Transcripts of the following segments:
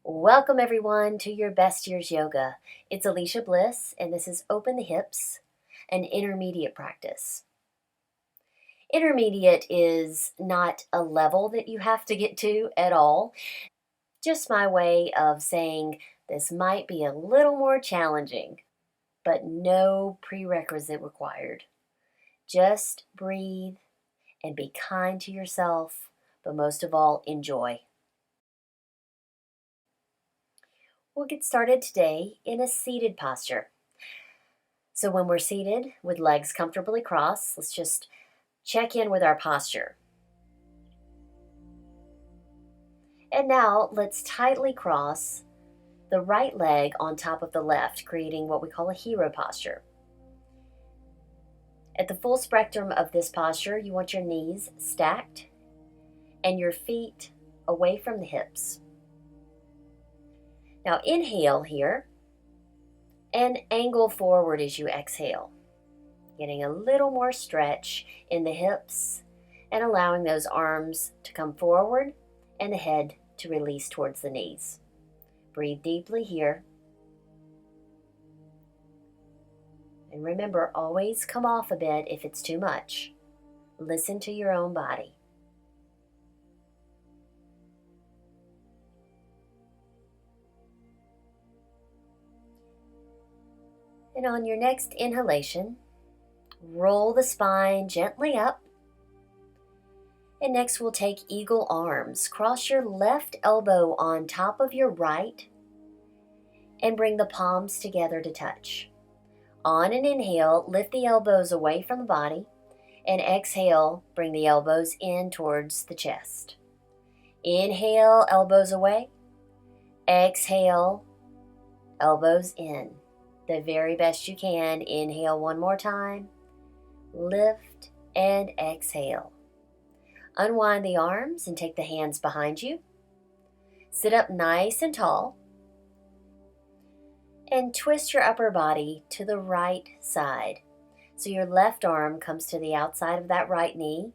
Welcome everyone to your Best Years Yoga. It's Alicia Bliss and this is Open the Hips, an intermediate practice. Intermediate is not a level that you have to get to at all. Just my way of saying this might be a little more challenging, but no prerequisite required. Just breathe and be kind to yourself, but most of all, enjoy. We'll get started today in a seated posture. So when we're seated with legs comfortably crossed, let's just check in with our posture. And now let's tightly cross the right leg on top of the left, creating what we call a hero posture. At the full spectrum of this posture, you want your knees stacked and your feet away from the hips. Now inhale here and angle forward as you exhale, getting a little more stretch in the hips and allowing those arms to come forward and the head to release towards the knees. Breathe deeply here. And remember, always come off a bit if it's too much. Listen to your own body. And on your next inhalation, roll the spine gently up. And next we'll take eagle arms. Cross your left elbow on top of your right and bring the palms together to touch. On an inhale, lift the elbows away from the body, and exhale, bring the elbows in towards the chest. Inhale, elbows away. Exhale, elbows in. The very best you can. Inhale one more time. Lift and exhale. Unwind the arms and take the hands behind you. Sit up nice and tall. And twist your upper body to the right side. So your left arm comes to the outside of that right knee.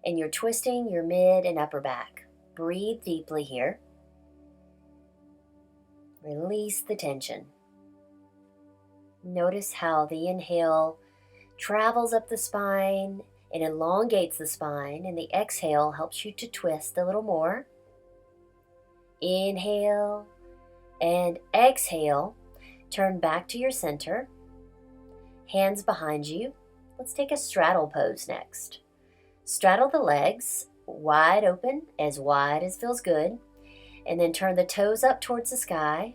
And you're twisting your mid and upper back. Breathe deeply here. Release the tension. Notice how the inhale travels up the spine and elongates the spine, and the exhale helps you to twist a little more. Inhale and exhale. Turn back to your center. Hands behind you. Let's take a straddle pose next. Straddle the legs wide open, as wide as feels good, and then turn the toes up towards the sky.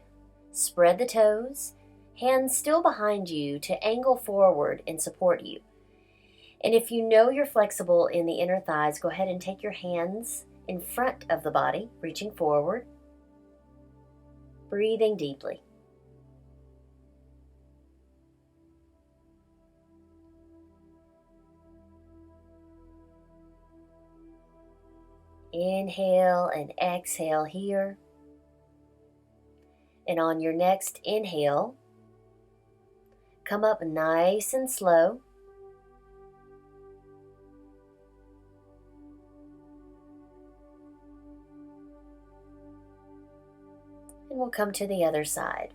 Spread the toes. Hands still behind you to angle forward and support you. And if you know you're flexible in the inner thighs, go ahead and take your hands in front of the body, reaching forward. Breathing deeply. Inhale and exhale here. And on your next inhale, come up nice and slow. And we'll come to the other side.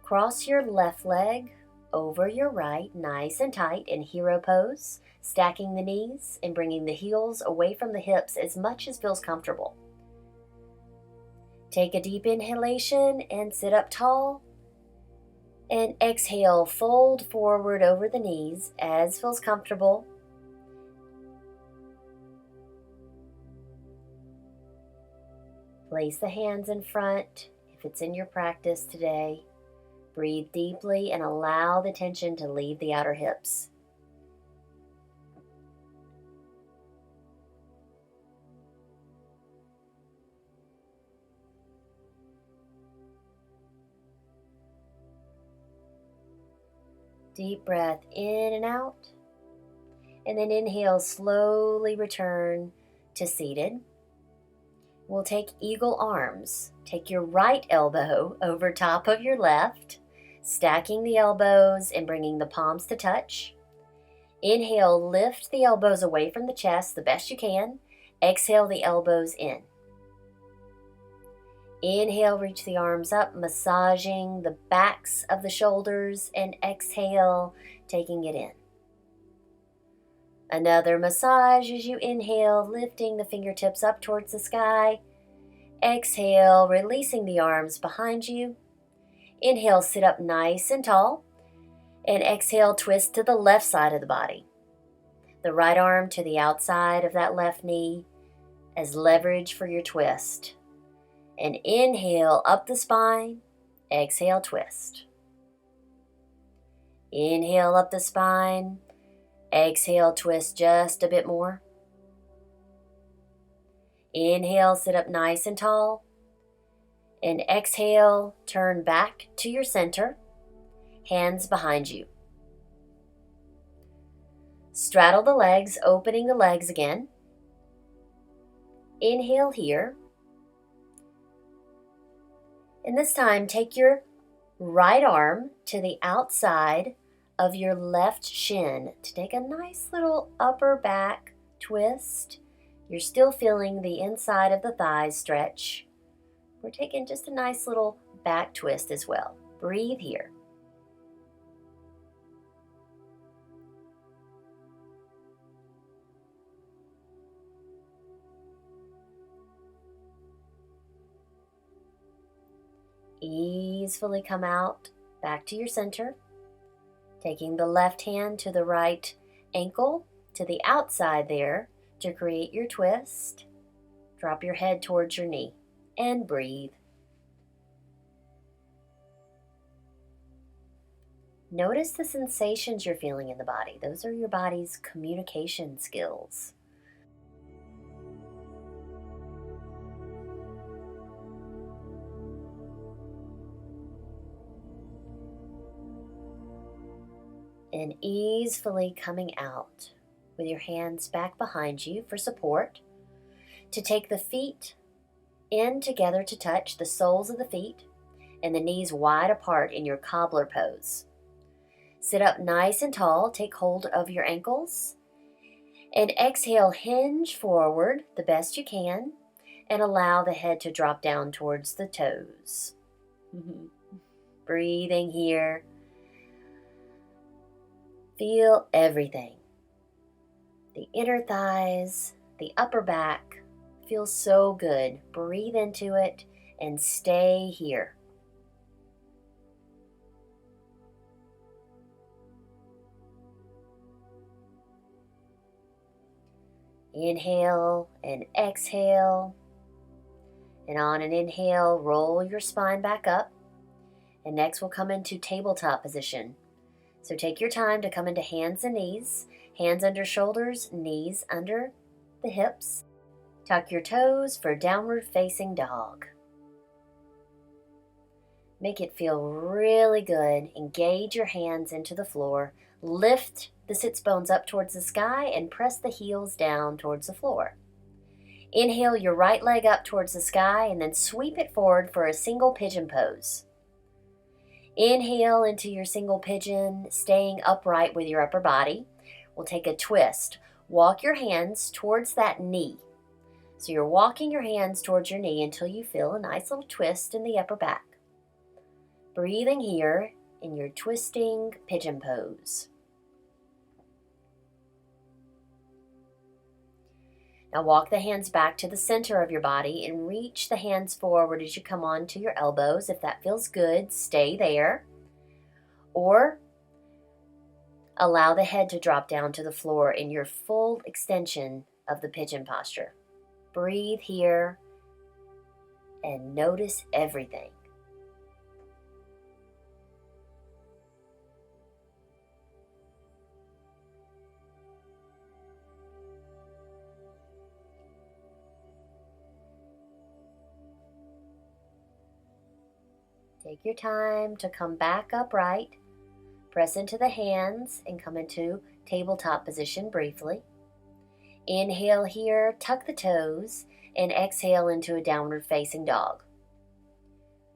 Cross your left leg over your right, nice and tight in hero pose, stacking the knees and bringing the heels away from the hips as much as feels comfortable. Take a deep inhalation and sit up tall. And exhale, fold forward over the knees as feels comfortable. Place the hands in front if it's in your practice today. Breathe deeply and allow the tension to leave the outer hips. Deep breath in and out. And then inhale, slowly return to seated. We'll take eagle arms. Take your right elbow over top of your left, stacking the elbows and bringing the palms to touch. Inhale, lift the elbows away from the chest the best you can. Exhale the elbows in. Inhale, reach the arms up, massaging the backs of the shoulders, and exhale, taking it in. Another massage as you inhale, lifting the fingertips up towards the sky. Exhale, releasing the arms behind you. Inhale, sit up nice and tall. And exhale, twist to the left side of the body. The right arm to the outside of that left knee as leverage for your twist. And inhale, up the spine. Exhale, twist. Inhale, up the spine. Exhale, twist just a bit more. Inhale, sit up nice and tall. And exhale, turn back to your center, hands behind you. Straddle the legs, opening the legs again. Inhale here. And this time, take your right arm to the outside of your left shin to take a nice little upper back twist. You're still feeling the inside of the thighs stretch. We're taking just a nice little back twist as well. Breathe here. Easily come out back to your center, taking the left hand to the right ankle to the outside there to create your twist. Drop your head towards your knee and breathe. Notice the sensations you're feeling in the body. Those are your body's communication skills. And easily coming out with your hands back behind you for support, to take the feet in together to touch the soles of the feet and the knees wide apart in your cobbler pose. Sit up nice and tall, take hold of your ankles, and exhale, hinge forward the best you can, and allow the head to drop down towards the toes. Breathing here. Feel everything. The inner thighs, the upper back, feels so good. Breathe into it and stay here. Inhale and exhale. And on an inhale, roll your spine back up. And next we'll come into tabletop position. So take your time to come into hands and knees, hands under shoulders, knees under the hips. Tuck your toes for downward facing dog. Make it feel really good. Engage your hands into the floor. Lift the sits bones up towards the sky and press the heels down towards the floor. Inhale your right leg up towards the sky and then sweep it forward for a single pigeon pose. Inhale into your single pigeon, staying upright with your upper body. We'll take a twist. Walk your hands towards that knee. So you're walking your hands towards your knee until you feel a nice little twist in the upper back. Breathing here in your twisting pigeon pose. Now walk the hands back to the center of your body and reach the hands forward as you come onto your elbows. If that feels good, stay there. Or allow the head to drop down to the floor in your full extension of the pigeon posture. Breathe here and notice everything. Take your time to come back upright. Press into the hands and come into tabletop position briefly. Inhale here, tuck the toes, and exhale into a downward facing dog.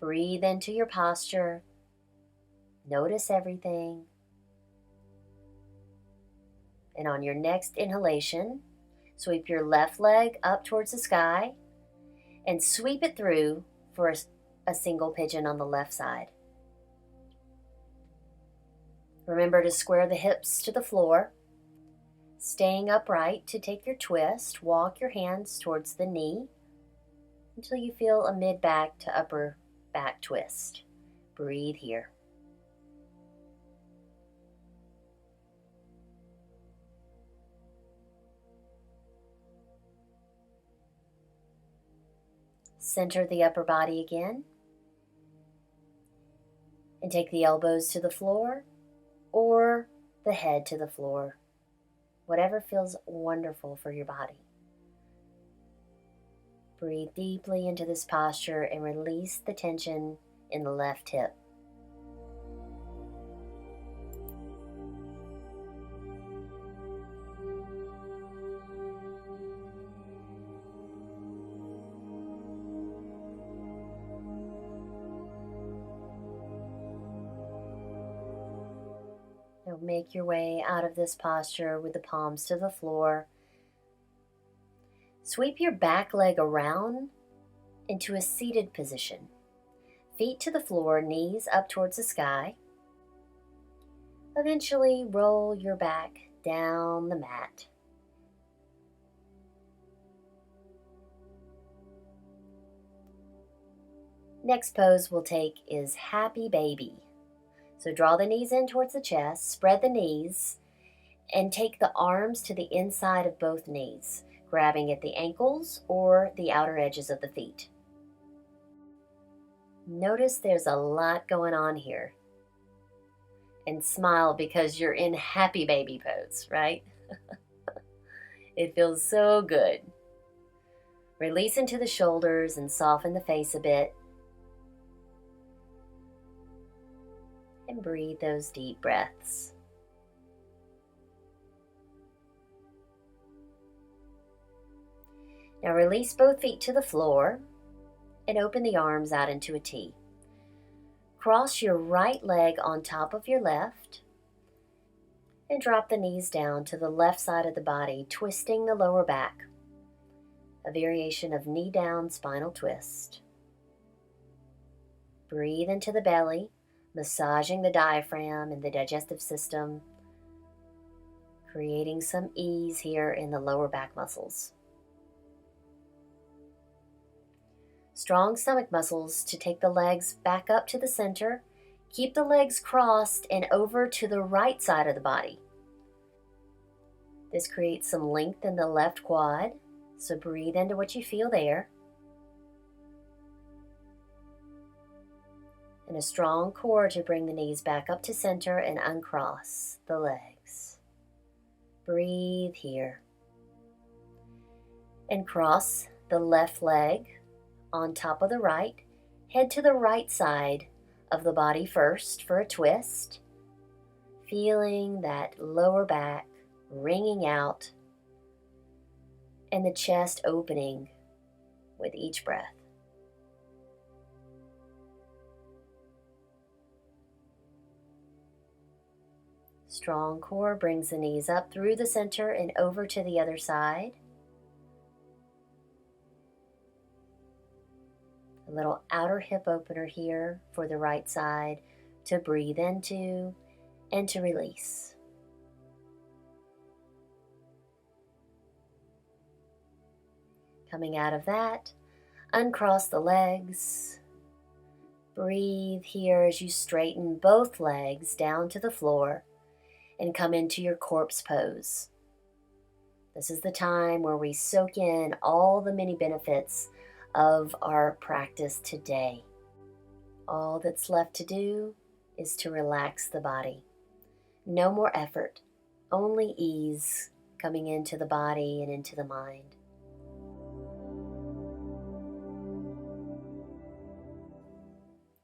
Breathe into your posture. Notice everything. And on your next inhalation, sweep your left leg up towards the sky and sweep it through for a single pigeon on the left side. Remember to square the hips to the floor. Staying upright to take your twist, walk your hands towards the knee until you feel a mid-back to upper back twist. Breathe here. Center the upper body again. And take the elbows to the floor or the head to the floor. Whatever feels wonderful for your body. Breathe deeply into this posture and release the tension in the left hip. Now make your way out of this posture with the palms to the floor. Sweep your back leg around into a seated position. Feet to the floor, knees up towards the sky. Eventually roll your back down the mat. Next pose we'll take is Happy Baby. So draw the knees in towards the chest, spread the knees, and take the arms to the inside of both knees, grabbing at the ankles or the outer edges of the feet. Notice there's a lot going on here. And smile because you're in Happy Baby pose, right? It feels so good. Release into the shoulders and soften the face a bit. And breathe those deep breaths. Now release both feet to the floor and open the arms out into a T. Cross your right leg on top of your left and drop the knees down to the left side of the body, twisting the lower back. A variation of knee down spinal twist. Breathe into the belly, massaging the diaphragm and the digestive system, creating some ease here in the lower back muscles. Strong stomach muscles to take the legs back up to the center. Keep the legs crossed and over to the right side of the body. This creates some length in the left quad, so breathe into what you feel there. And a strong core to bring the knees back up to center and uncross the legs. Breathe here. And cross the left leg on top of the right. Head to the right side of the body first for a twist. Feeling that lower back wringing out and the chest opening with each breath. Strong core brings the knees up through the center and over to the other side. A little outer hip opener here for the right side to breathe into and to release. Coming out of that, uncross the legs. Breathe here as you straighten both legs down to the floor and come into your corpse pose. This is the time where we soak in all the many benefits of our practice today. All that's left to do is to relax the body. No more effort, only ease coming into the body and into the mind.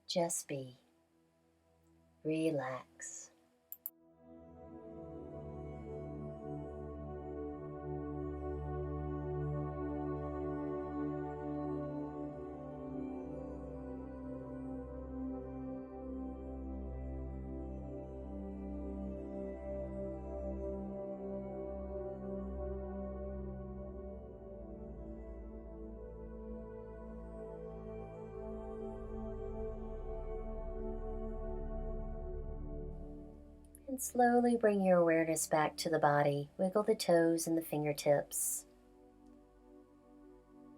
Just be. Relax. And slowly bring your awareness back to the body. Wiggle the toes and the fingertips.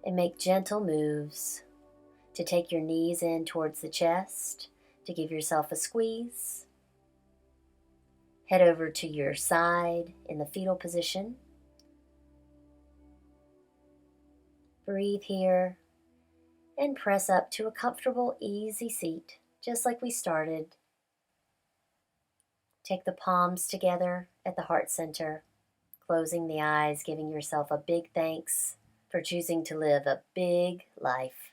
And make gentle moves to take your knees in towards the chest, to give yourself a squeeze. Head over to your side in the fetal position. Breathe here and press up to a comfortable, easy seat, just like we started. Take the palms together at the heart center, closing the eyes, giving yourself a big thanks for choosing to live a big life.